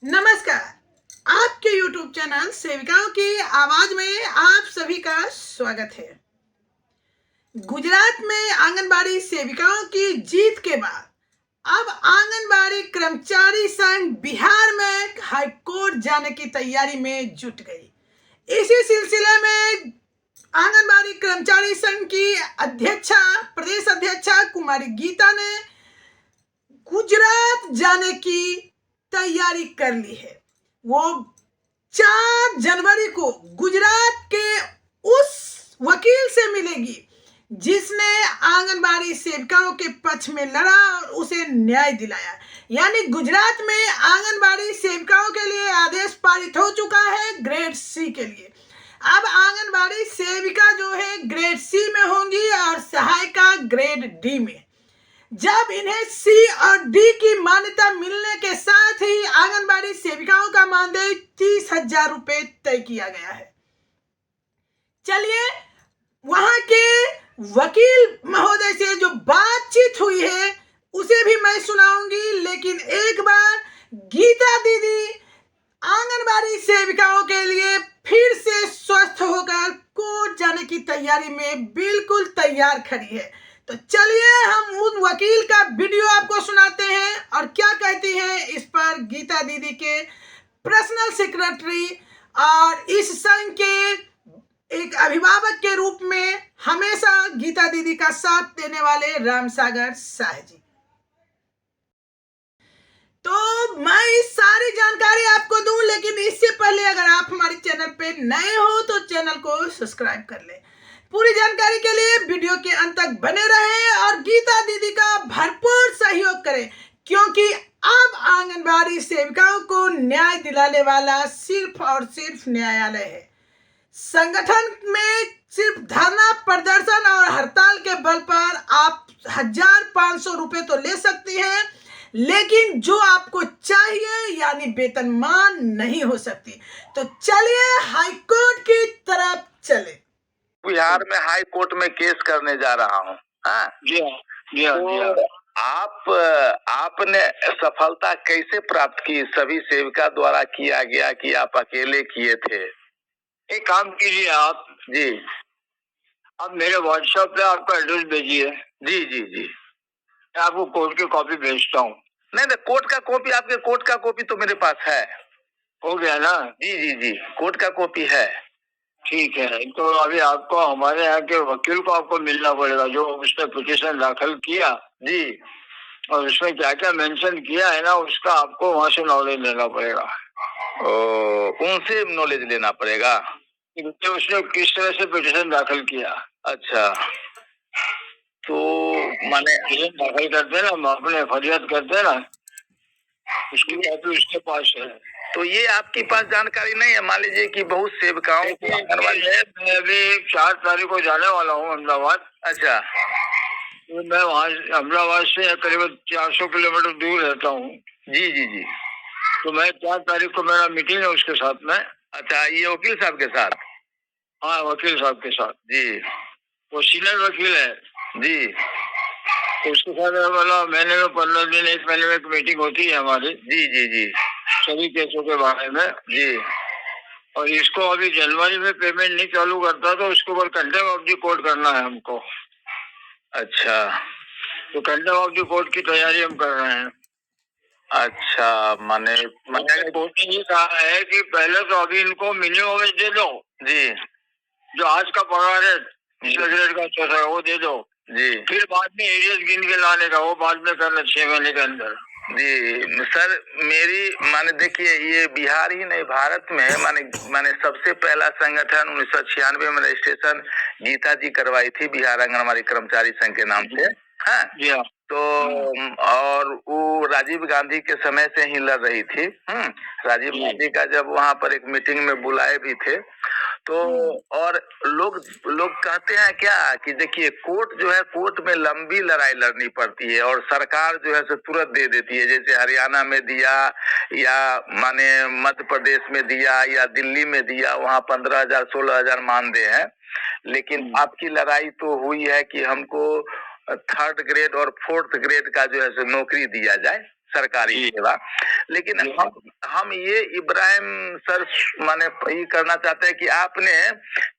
नमस्कार। आपके YouTube channel सेविकाओं की आवाज में आप सभी का स्वागत है। गुजरात में आंगनबाड़ी सेविकाओं की जीत के बाद अब आंगनबाड़ी कर्मचारी संघ बिहार में हाईकोर्ट जाने की तैयारी में जुट गई। इसी सिलसिले में आंगनबाड़ी कर्मचारी संघ की प्रदेश अध्यक्षा कुमारी गीता ने गुजरात जाने की तैयारी कर ली है। वो 4 जनवरी को गुजरात के उस वकील से मिलेगी जिसने आंगनबाड़ी सेविकाओं के पक्ष में लड़ा और उसे न्याय दिलाया। यानी गुजरात में आंगनबाड़ी सेविकाओं के लिए आदेश पारित हो चुका है ग्रेड सी के लिए। अब आंगनबाड़ी सेविका जो है ग्रेड सी में होंगी और सहायिका ग्रेड डी में। जब इन्हें सी और डी की मान्यता मिलने के साथ ही आंगनबाड़ी सेविकाओं का मानदेय 30,000 रुपए तय किया गया है। चलिए वहां के वकील महोदय से जो बातचीत हुई है उसे भी मैं सुनाऊंगी, लेकिन एक बार गीता दीदी आंगनबाड़ी सेविकाओं के लिए फिर से स्वस्थ होकर कोर्ट जाने की तैयारी में बिल्कुल तैयार खड़ी है। तो चलिए हम उन वकील का वीडियो आपको सुनाते हैं और क्या कहती हैं इस पर गीता दीदी के पर्सनल सेक्रेटरी और इस संघ के एक अभिभावक के रूप में हमेशा गीता दीदी का साथ देने वाले रामसागर शाह जी। तो मैं इस सारी जानकारी आपको दूं, लेकिन इससे पहले अगर आप हमारे चैनल पे नए हो तो चैनल को सब्सक्राइब कर लें। पूरी जानकारी के लिए वीडियो के अंत तक बने रहें और गीता दीदी का भरपूर सहयोग करें, क्योंकि अब आंगनबाड़ी सेविकाओं को न्याय दिलाने वाला सिर्फ और सिर्फ न्यायालय है। संगठन में सिर्फ धरना प्रदर्शन और हड़ताल के बल पर आप 1,500 रुपए तो ले सकती हैं, लेकिन जो आपको चाहिए यानी वेतनमान नहीं हो सकती। तो चलिए हाईकोर्ट की तरफ चले। बिहार में हाई कोर्ट में केस करने जा रहा हूँ। हाँ जी हाँ, जी हाँ, जी हाँ। तो आपने सफलता कैसे प्राप्त की? सभी सेविका द्वारा किया गया कि आप अकेले किए थे? एक काम कीजिए आप जी, आप मेरे व्हाट्सएप पे आपका एड्रेस भेजिए। जी जी जी, मैं आपको कोर्ट की कॉपी भेजता हूँ। नहीं कोर्ट का कॉपी, आपके कोर्ट का कॉपी तो मेरे पास है। हो गया ना? जी जी जी, कोर्ट का कॉपी है। ठीक है, तो अभी आपको हमारे यहाँ के वकील को आपको मिलना पड़ेगा जो उसने पिटीशन दाखिल किया जी, और उसमें क्या क्या मेंशन किया है ना उसका आपको वहाँ से नॉलेज लेना पड़ेगा। उनसे नॉलेज लेना पड़ेगा कि उसने किस तरह से पिटीशन दाखिल किया। अच्छा, तो माने पिटीशन दाखिल करते ना, हम अपने फरियाद करते ना, उसकी कॉपी उसके पास है। तो ये आपके पास जानकारी नहीं है? मान लीजिए कि बहुत सेविकाओं को मैं अभी 4 तारीख को जाने वाला हूँ अहमदाबाद। अच्छा, तो मैं वहाँ अहमदाबाद से करीबन 400 किलोमीटर दूर रहता हूँ। जी जी जी, तो मैं 4 तारीख को मेरा मीटिंग है उसके साथ में। अच्छा, ये वकील साहब के साथ? हाँ, वकील साहब के साथ जी, वो सीनियर वकील है जी, तो उसके साथ मतलब महीने में 15 दिन 1 महीने में एक मीटिंग होती है हमारी। जी जी जी, सभी केसों के बारे में जी। और इसको अभी जनवरी में पेमेंट नहीं चालू करता तो उसके ऊपर कंटेम्प्ट ऑफ द कोर्ट करना है हमको। अच्छा, तो कंटेम्प्ट ऑफ द कोर्ट की तैयारी हम कर रहे हैं। अच्छा, माने कोर्ट ने ये कहा है कि पहले तो अभी इनको मिनिमम वेज दे दो जी, जो आज का पगार है तीसरे ग्रेड का चौथा है वो दे दो जी, फिर बाद में एरियस गिन के लाने का वो बाद में करना 6 महीने के अंदर। जी सर, मेरी माने देखिए ये बिहार ही नहीं भारत में माने सबसे पहला संगठन 1996 में रजिस्ट्रेशन गीता जी करवाई थी बिहार आंगनबाड़ी कर्मचारी संघ के नाम से। हाँ जी हाँ, तो और वो राजीव गांधी के समय से ही लड़ रही थी। राजीव गांधी का जब वहाँ पर एक मीटिंग में बुलाए भी थे तो और लोग कहते हैं क्या कि देखिए कोर्ट जो है, कोर्ट में लंबी लड़ाई लड़नी पड़ती है और सरकार जो है सो तुरंत दे देती है। जैसे हरियाणा में दिया या माने मध्य प्रदेश में दिया या दिल्ली में दिया, वहाँ 15,000 16,000 मानदेय है। लेकिन आपकी लड़ाई तो हुई है कि हमको 3rd ग्रेड और 4th ग्रेड का जो है सो नौकरी दिया जाए। सरकारी सेवा। लेकिन हम ये इब्राहिम सर माने ये करना चाहते हैं कि आपने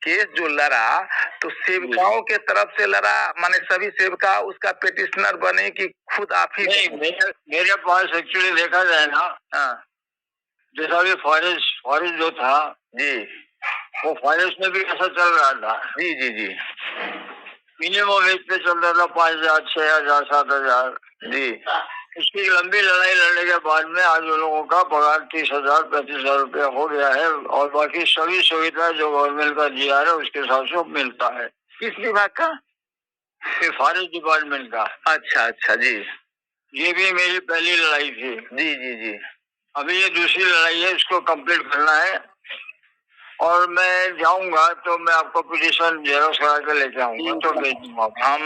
केस जो लड़ा तो सेवकाओं के तरफ से लड़ा, माने सभी सेवका उसका पेटिशनर बने कि खुद आप ही? नहीं, मेरे पास एक्चुअली देखा जाए ना, हाँ जैसा भी फॉरेस्ट जो था जी, वो फॉरेस्ट में भी ऐसा चल रहा था। जी जी जी मिनिमम वेज पे चल रहा था 5,000, 6,000, 7,000 जी। उसकी लंबी लड़ाई लड़ने के बाद में आज उन लोगों का पगार 30,000, 35,000 रुपया हो गया है और बाकी सभी सुविधा जो गवर्नमेंट का दिया है उसके हिसाब से मिलता है। किस विभाग का? ये फॉरेस्ट डिपार्टमेंट का। अच्छा अच्छा जी ये भी मेरी पहली लड़ाई थी। जी जी जी। अभी ये दूसरी लड़ाई है, इसको कंप्लीट करना है और मैं जाऊंगा तो मैं आपको पिटीशन जेरोक्स करा के लेके आऊंगा तो भेज दूंगा। हम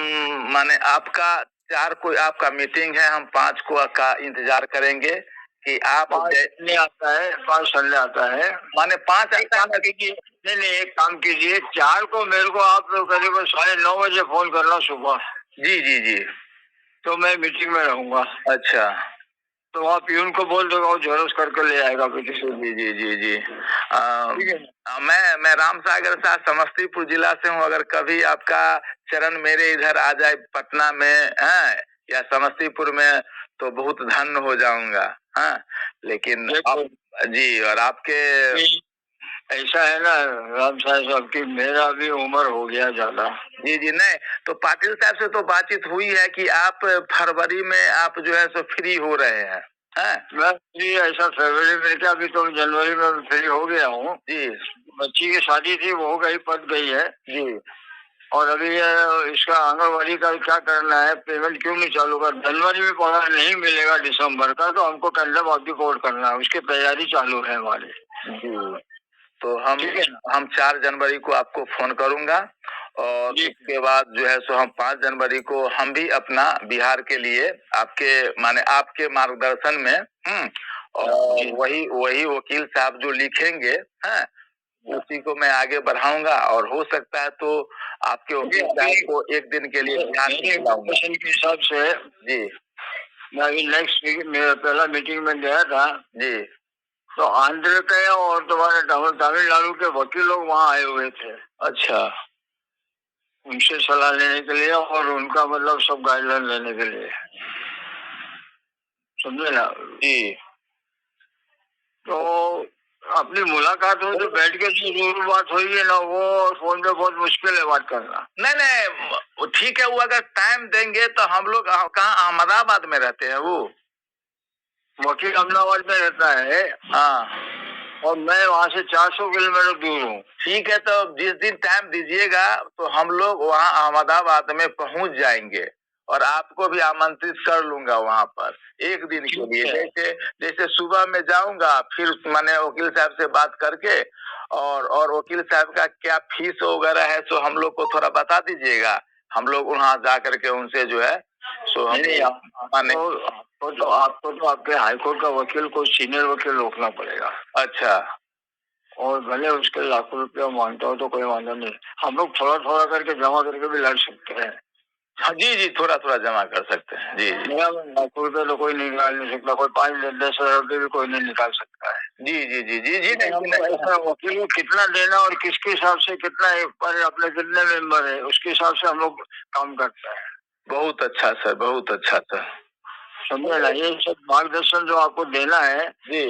माने आपका 4 को आपका मीटिंग है, हम 5 को का इंतजार करेंगे कि आप नहीं आता है, 5 संडे आता है, माने 5 नहीं एक काम कीजिए, 4 को मेरे को आप करीब 9:30 बजे फोन करना सुबह। जी जी जी। तो मैं मीटिंग में रहूंगा। अच्छा तो वहाँ प्यून को बोल देगा, वो जेरोक्स करके ले आएगा पिटीशन। जी जी जी जी। मैं राम सागर शाह समस्तीपुर जिला से हूँ। अगर कभी आपका चरण मेरे इधर आ जाए पटना में या समस्तीपुर में तो बहुत धन्य हो जाऊंगा। लेकिन आप जी, और आपके ऐसा है ना राम साहब की मेरा भी उम्र हो गया ज्यादा। जी जी। नहीं तो पाटिल साहब से तो बातचीत हुई है कि आप फरवरी में आप जो है सो फ्री हो रहे हैं। मैं फ्री ऐसा फरवरी में क्या, अभी तो जनवरी में फ्री हो गया हूँ जी। बच्ची की शादी थी वो हो गई, पट गई है जी। और अभी इसका आंगनबाड़ी का क्या करना है, पेमेंट क्यों नहीं चालू कर, जनवरी में पगार नहीं मिलेगा दिसंबर का तो हमको कंडेम ऑफ द कोर्ट करना है, उसकी तैयारी चालू है हमारी जी। तो हम 4 जनवरी को आपको फोन करूंगा और उसके बाद जो है सो हम 5 जनवरी को हम भी अपना बिहार के लिए आपके मार्गदर्शन में और वही वकील साहब जो लिखेंगे उसी को मैं आगे बढ़ाऊंगा और हो सकता है तो आपके वकील साहब को एक दिन के लिए बिहार के हिसाब से जी। मैं अभी नेक्स्ट वीक मेरा पहला मीटिंग में गया था जी, तो आंध्र के और तुम्हारे तमिलनाडु के वकील लोग वहाँ आए हुए थे। अच्छा, उनसे सलाह लेने के लिए और उनका मतलब सब गाइडलाइन लेने के लिए, समझे ना जी। तो अपनी मुलाकात हो तो बैठ के जो रूबरू बात हुई है ना, वो फोन पे बहुत मुश्किल है बात करना। नहीं ठीक है, वो अगर टाइम देंगे तो हम लोग कहाँ अहमदाबाद में रहते हैं, वो वकील अहमदाबाद में रहता है और मैं वहाँ से 400 किलोमीटर दूर हूँ। ठीक है, तो जिस दिन टाइम दीजिएगा तो हम लोग वहाँ अहमदाबाद में पहुँच जाएंगे और आपको भी आमंत्रित कर लूंगा वहाँ पर एक दिन के लिए। जैसे सुबह में जाऊंगा, फिर मैंने वकील साहब से बात करके और वकील साहब का क्या फीस वगैरह है सो हम लोग को थोड़ा बता दीजिएगा, हम लोग वहाँ जा करके उनसे जो है सो आपको तो आपके हाईकोर्ट का वकील को सीनियर वकील रोकना पड़ेगा। अच्छा, और भले उसके लाखों रुपया मांगता हो तो कोई वादा नहीं, हम लोग थोड़ा थोड़ा करके जमा करके भी लड़ सकते हैं। जी जी, थोड़ा थोड़ा जमा कर सकते हैं जी जी। लाखों रुपये तो कोई निकाल नहीं सकता, कोई 5-10 हजार रुपये भी कोई नहीं निकाल सकता है। जी जी जी जी जी। वकील को कितना देना और किसके हिसाब से कितना पर अपने कितने मेंबर है उसके हिसाब से हम लोग काम करते हैं। बहुत अच्छा सर, बहुत अच्छा सर, समझे ना। ये सब मार्गदर्शन जो आपको देना है जी,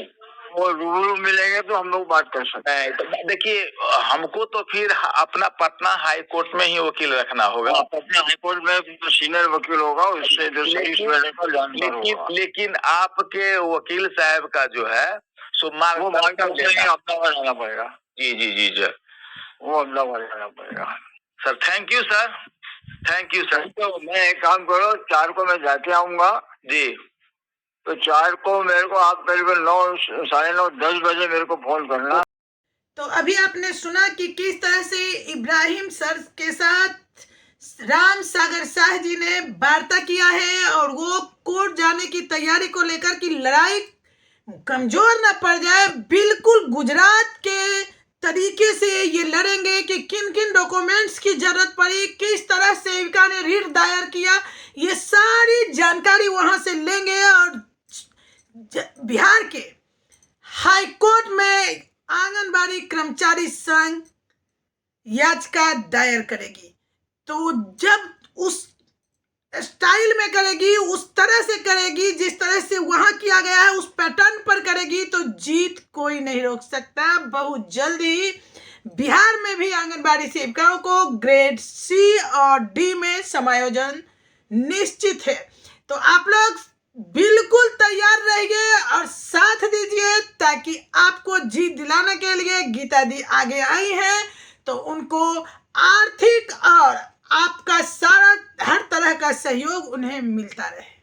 वो रूबरू मिलेंगे तो हम लोग बात कर सकते हैं। तो देखिए, हमको तो फिर अपना पटना हाई कोर्ट में ही वकील रखना होगा। पटना हाई कोर्ट में जो सीनियर वकील होगा उससे जो लेकिन आपके वकील साहब का जो है सो मार्गदर्शन अपना बनाना पड़ेगा। जी जी जी जी, वो अपना बनाना पड़ेगा। Sir thank you sir, thank you sir. तो मैं एक काम करो, 4 को मैं जाके आऊंगा जी। तो 4 को मेरे को आप करीबन 9, 9:30, 10 बजे मेरे को फोन करना। तो अभी आपने सुना कि किस तरह से इब्राहिम सर के साथ राम सागर शाह जी ने वार्ता किया है और वो कोर्ट जाने की तैयारी को लेकर की लड़ाई कमजोर न पड़ जाए, बिल्कुल गुजरात के तरीके से ये लड़ेंगे कि किन किन डॉक्यूमेंट्स की जरूरत पड़ी, किस तरह सेविका ने रिट दायर किया, ये सारी जानकारी वहां से लेंगे और बिहार के हाई कोर्ट में आंगनबाड़ी कर्मचारी संघ याचिका दायर करेगी। तो जब उस स्टाइल में करेगी, उस तरह से करेगी जिस तरह से वहां किया गया है, उस पैटर्न पर करेगी, तो जीत कोई नहीं रोक सकता। बहुत जल्दी बिहार में भी आंगनबाड़ी सेविकाओं को ग्रेड सी और डी में समायोजन निश्चित है। तो आप लोग बिल्कुल तैयार रहिए और साथ दीजिए, ताकि आपको जीत दिलाने के लिए गीता दी आगे आई है, तो उनको आर्थिक और आपका सारा हर तरह का सहयोग उन्हें मिलता रहे।